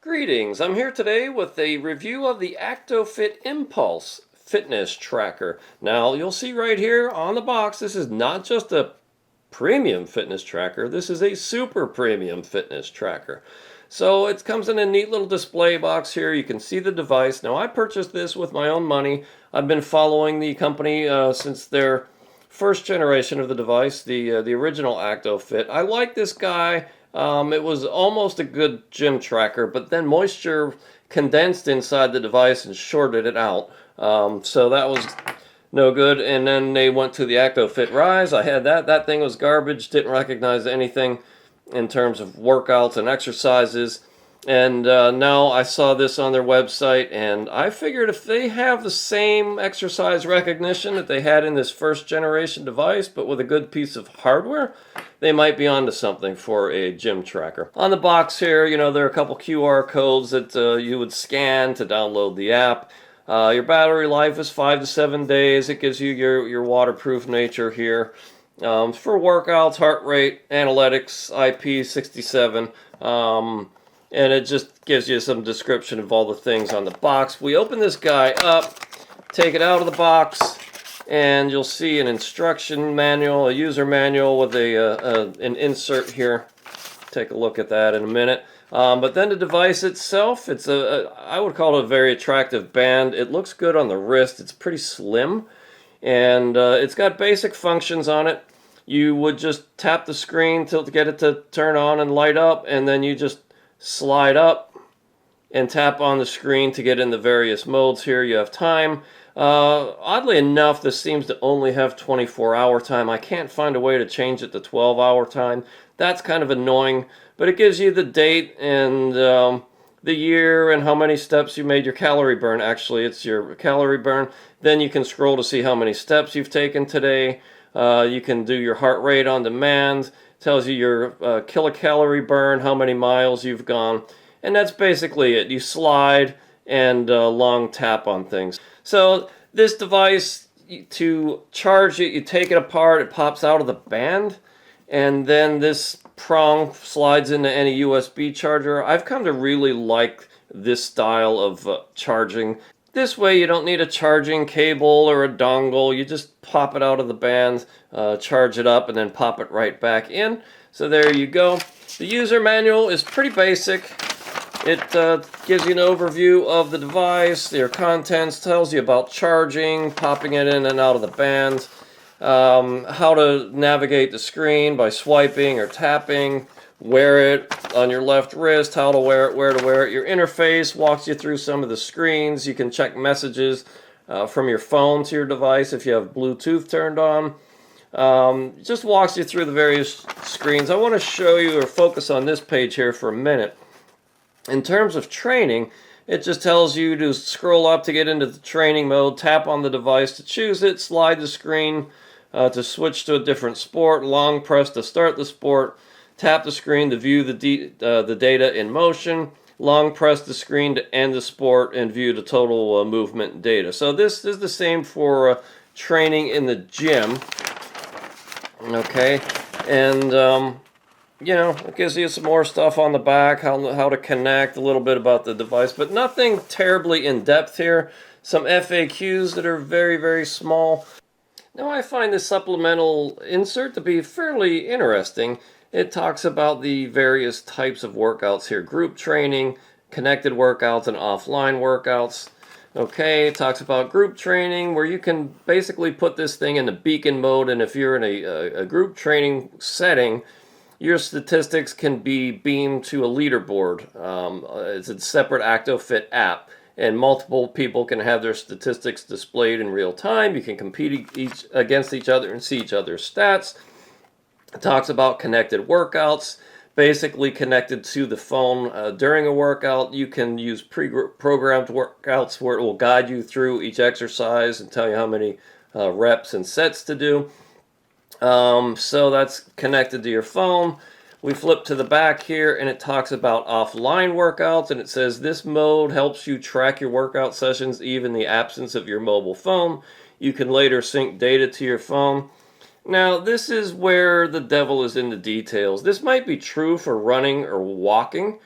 Greetings, I'm here today with a review of the Actofit Impulse fitness tracker. Now you'll see right here on the box, this is not just a premium fitness tracker, this is a super premium fitness tracker. So it comes in a neat little display box here. You can see the device. Now I purchased this with my own money. I've been following the company since their first generation of the device, the original Actofit. I like this guy. It was almost a good gym tracker, but then moisture condensed inside the device and shorted it out. So that was no good. And then they went to the Actofit Rise. I had that. That thing was garbage. Didn't recognize anything in terms of workouts and exercises. And now I saw this on their website, and I figured if they have the same exercise recognition that they had in this first generation device, but with a good piece of hardware, they might be onto something for a gym tracker. On the box here, you know, there are a couple QR codes that you would scan to download the app. Your battery life is 5 to 7 days. It gives you your waterproof nature here. For workouts, heart rate, analytics, IP67. And it just gives you some description of all the things on the box. We open this guy up, take it out of the box, and you'll see an instruction manual, a user manual with an insert here. Take a look at that in a minute. But then the device itself, it's I would call it a very attractive band. It looks good on the wrist. It's pretty slim, and it's got basic functions on it. You would just tap the screen to get it to turn on and light up, and then you just slide up and tap on the screen to get in the various modes here. You have time. Oddly enough, this seems to only have 24-hour time. I can't find a way to change it to 12-hour time. That's kind of annoying, but it gives you the date and the year and how many steps you made, your calorie burn. Actually, it's your calorie burn. Then you can scroll to see how many steps you've taken today. You can do your heart rate on demand. Tells you your kilocalorie burn, how many miles you've gone, and that's basically it. You slide and long tap on things. So this device, to charge it, you take it apart, it pops out of the band, and then this prong slides into any USB charger. I've come to really like this style of charging. This way you don't need a charging cable or a dongle. You just pop it out of the band, charge it up, and then pop it right back in. So there you go. The user manual is pretty basic. It gives you an overview of the device, their contents, tells you about charging, popping it in and out of the band, how to navigate the screen by swiping or tapping, wear it on your left wrist, how to wear it, where to wear it. Your interface walks you through some of the screens. You can check messages from your phone to your device if you have Bluetooth turned on. Just walks you through the various screens. I want to show you or focus on this page here for a minute. In terms of training, it just tells you to scroll up to get into the training mode, tap on the device to choose it, slide the screen to switch to a different sport, long press to start the sport, tap the screen to view the data in motion, long press the screen to end the sport and view the total movement data. So this is the same for training in the gym. Okay, and you know, it gives you some more stuff on the back, how to connect, a little bit about the device, but nothing terribly in depth here. Some FAQs that are very, very small. Now I find this supplemental insert to be fairly interesting. It talks about the various types of workouts here: group training, connected workouts, and offline workouts. Okay, it talks about group training, where you can basically put this thing in the beacon mode, and if you're in a group training setting, your statistics can be beamed to a leaderboard. It's a separate Actofit app, and multiple people can have their statistics displayed in real time. You can compete against each other and see each other's stats. It talks about connected workouts, basically connected to the phone. During a workout, you can use pre-programmed workouts where it will guide you through each exercise and tell you how many reps and sets to do. So that's connected to your phone. We flip to the back here, and it talks about offline workouts, and it says this mode helps you track your workout sessions even in the absence of your mobile phone. You can later sync data to your phone. Now, this is where the devil is in the details. This might be true for running or walking,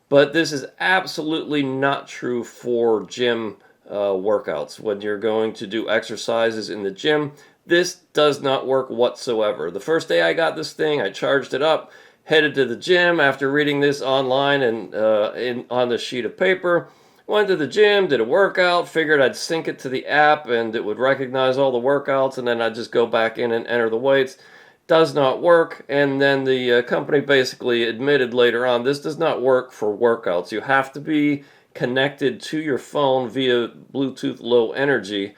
But this is absolutely not true for gym workouts. When you're going to do exercises in the gym, this does not work whatsoever. The first day I got this thing, I charged it up, headed to the gym after reading this online and on the sheet of paper. Went to the gym, did a workout, figured I'd sync it to the app and it would recognize all the workouts, and then I'd just go back in and enter the weights. Does not work, and then the company basically admitted later on this does not work for workouts. You have to be connected to your phone via Bluetooth Low Energy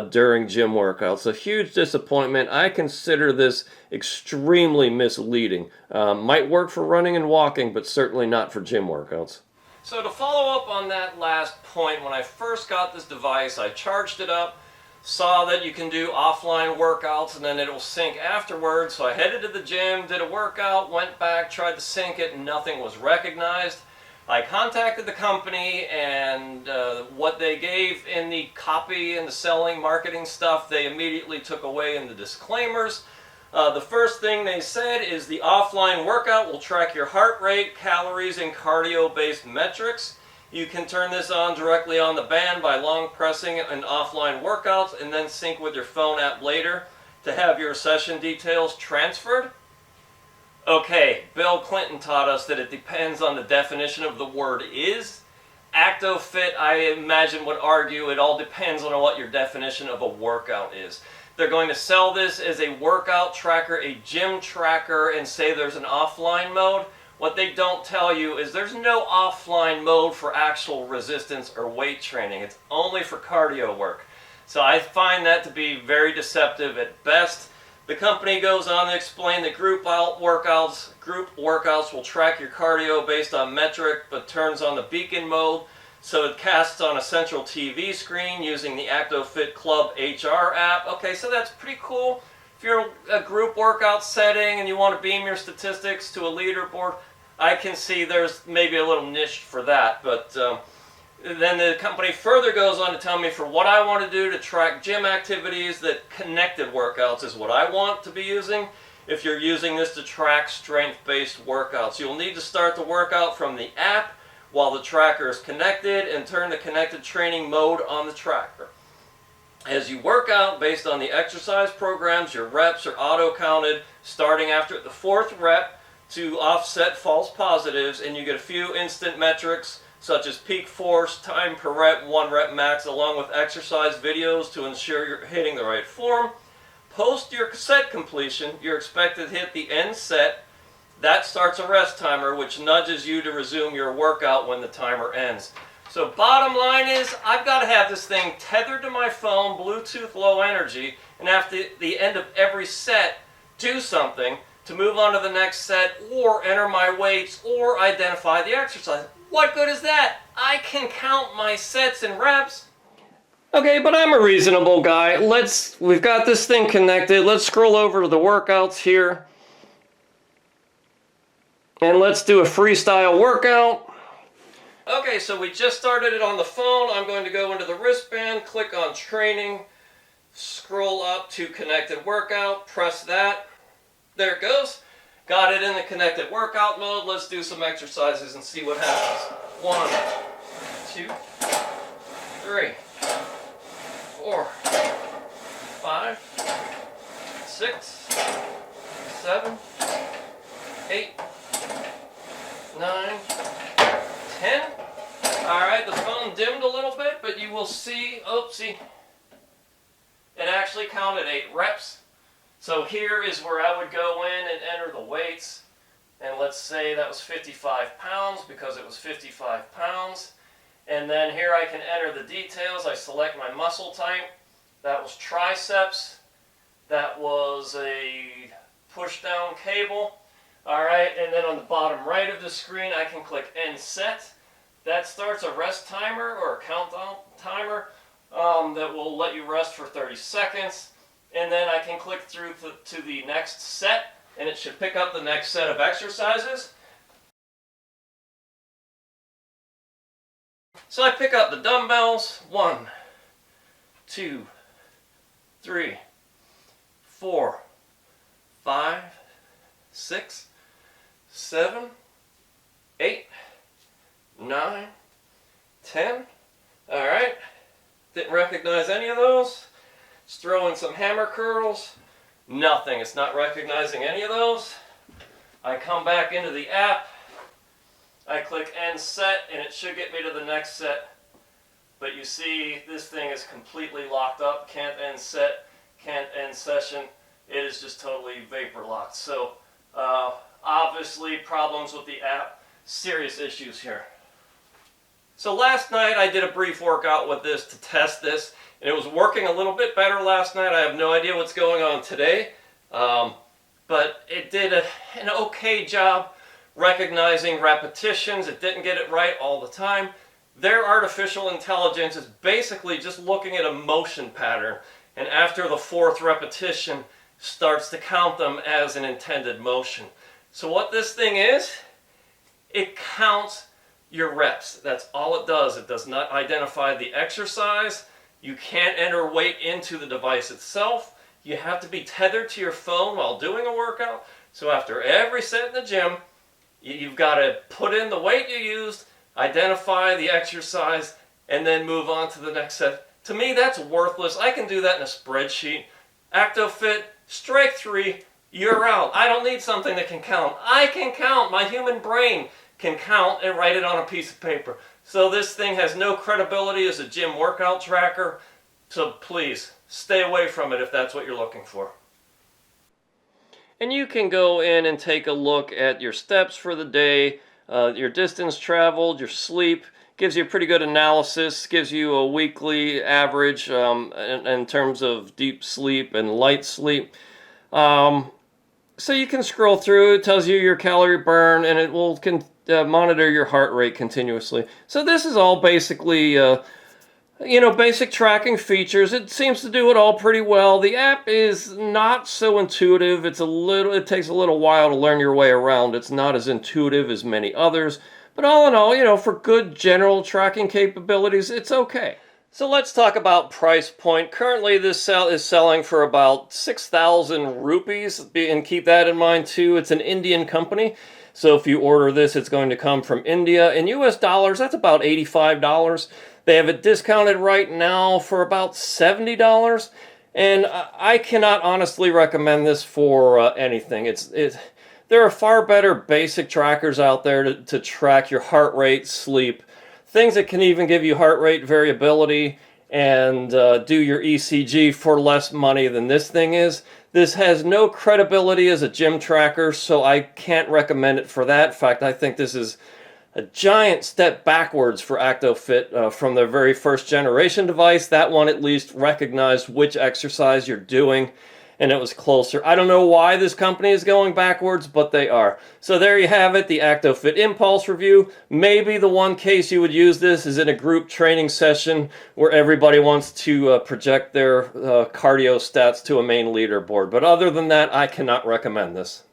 during gym workouts. A huge disappointment. I consider this extremely misleading. Might work for running and walking, but certainly not for gym workouts. So to follow up on that last point, when I first got this device, I charged it up, saw that you can do offline workouts and then it will sync afterwards. So I headed to the gym, did a workout, went back, tried to sync it, and nothing was recognized. I contacted the company, and what they gave in the copy and the selling marketing stuff, they immediately took away in the disclaimers. The first thing they said is the offline workout will track your heart rate, calories, and cardio-based metrics. You can turn this on directly on the band by long pressing an offline workout and then sync with your phone app later to have your session details transferred. Okay, Bill Clinton taught us that it depends on the definition of the word is. Actofit, I imagine, would argue it all depends on what your definition of a workout is. They're going to sell this as a workout tracker, a gym tracker, and say there's an offline mode. What they don't tell you is there's no offline mode for actual resistance or weight training. It's only for cardio work. So I find that to be very deceptive at best. The company goes on to explain that group workouts will track your cardio based on metric, but turns on the beacon mode, so it casts on a central TV screen using the Actofit Club HR app. Okay, so that's pretty cool. If you're a group workout setting and you want to beam your statistics to a leaderboard, I can see there's maybe a little niche for that, but then the company further goes on to tell me for what I want to do to track gym activities, that connected workouts is what I want to be using. If you're using this to track strength-based workouts, you'll need to start the workout from the app while the tracker is connected and turn the connected training mode on the tracker. As you work out, based on the exercise programs, your reps are auto-counted starting after the fourth rep to offset false positives, and you get a few instant metrics such as peak force, time per rep, 1 rep max, along with exercise videos to ensure you're hitting the right form. Post your set completion, you're expected to hit the end set. That starts a rest timer, which nudges you to resume your workout when the timer ends. So bottom line is, I've got to have this thing tethered to my phone, Bluetooth Low Energy, and after the end of every set, do something to move on to the next set, or enter my weights, or identify the exercise. What good is that? I can count my sets and reps. Okay, but I'm a reasonable guy. We've got this thing connected. Let's scroll over to the workouts here. And let's do a freestyle workout. Okay, so we just started it on the phone. I'm going to go into the wristband, click on training, scroll up to connected workout, press that. There it goes. Got it in the connected workout mode. Let's do some exercises and see what happens. 1, 2, 3, 4, 5, 6, 7, 8, 9, 10. Alright, the phone dimmed a little bit, but you will see, oopsie, it actually counted 8 reps. So here is where I would go in and enter the weights. And let's say that was 55 pounds because it was 55 pounds. And then here I can enter the details. I select my muscle type. That was triceps. That was a push down cable. Alright, and then on the bottom right of the screen I can click end set. That starts a rest timer or a countdown timer that will let you rest for 30 seconds. And then I can click through to the next set, and it should pick up the next set of exercises. So I pick up the dumbbells. 1, 2, 3, 4, 5, 6, 7, 8, 9, 10. All right. Didn't recognize any of those. Let's throw in some hammer curls. Nothing. It's not recognizing any of those. I come back into the app. I click end set and it should get me to the next set. But you see this thing is completely locked up. Can't end set, can't end session. It is just totally vapor locked. So obviously problems with the app. Serious issues here. So last night I did a brief workout with this to test this. And it was working a little bit better last night. I have no idea what's going on today. But it did an okay job recognizing repetitions. It didn't get it right all the time. Their artificial intelligence is basically just looking at a motion pattern, and after the 4th repetition starts to count them as an intended motion. So what this thing is, it counts your reps. That's all it does. It does not identify the exercise. You can't enter weight into the device itself. You have to be tethered to your phone while doing a workout. So after every set in the gym, you've got to put in the weight you used, identify the exercise, and then move on to the next set. To me, that's worthless. I can do that in a spreadsheet. Actofit, strike 3, you're out. I don't need something that can count. I can count. My human brain can count and write it on a piece of paper. So this thing has no credibility as a gym workout tracker. So please, stay away from it if that's what you're looking for. And you can go in and take a look at your steps for the day, your distance traveled, your sleep. Gives you a pretty good analysis, gives you a weekly average in terms of deep sleep and light sleep. So you can scroll through, it tells you your calorie burn, and it will monitor your heart rate continuously. So this is all basically basic tracking features. It seems to do it all pretty well. The app is not so intuitive. It takes a little while to learn your way around. It's not as intuitive as many others. But all in all, for good general tracking capabilities, it's okay. So let's talk about price point. Currently, this is selling for about 6,000 rupees. And keep that in mind too. It's an Indian company. So if you order this, it's going to come from India. In US dollars, that's about $85. They have it discounted right now for about $70, and I cannot honestly recommend this for anything. There are far better basic trackers out there to track your heart rate, sleep, things that can even give you heart rate variability and do your ECG for less money than this thing is. This has no credibility as a gym tracker, so I can't recommend it for that. In fact, I think this is a giant step backwards for Actofit from their very first generation device. That one at least recognized which exercise you're doing, and it was closer. I don't know why this company is going backwards, but they are. So there you have it, the Actofit Impulse review. Maybe the one case you would use this is in a group training session where everybody wants to project their cardio stats to a main leaderboard. But other than that, I cannot recommend this.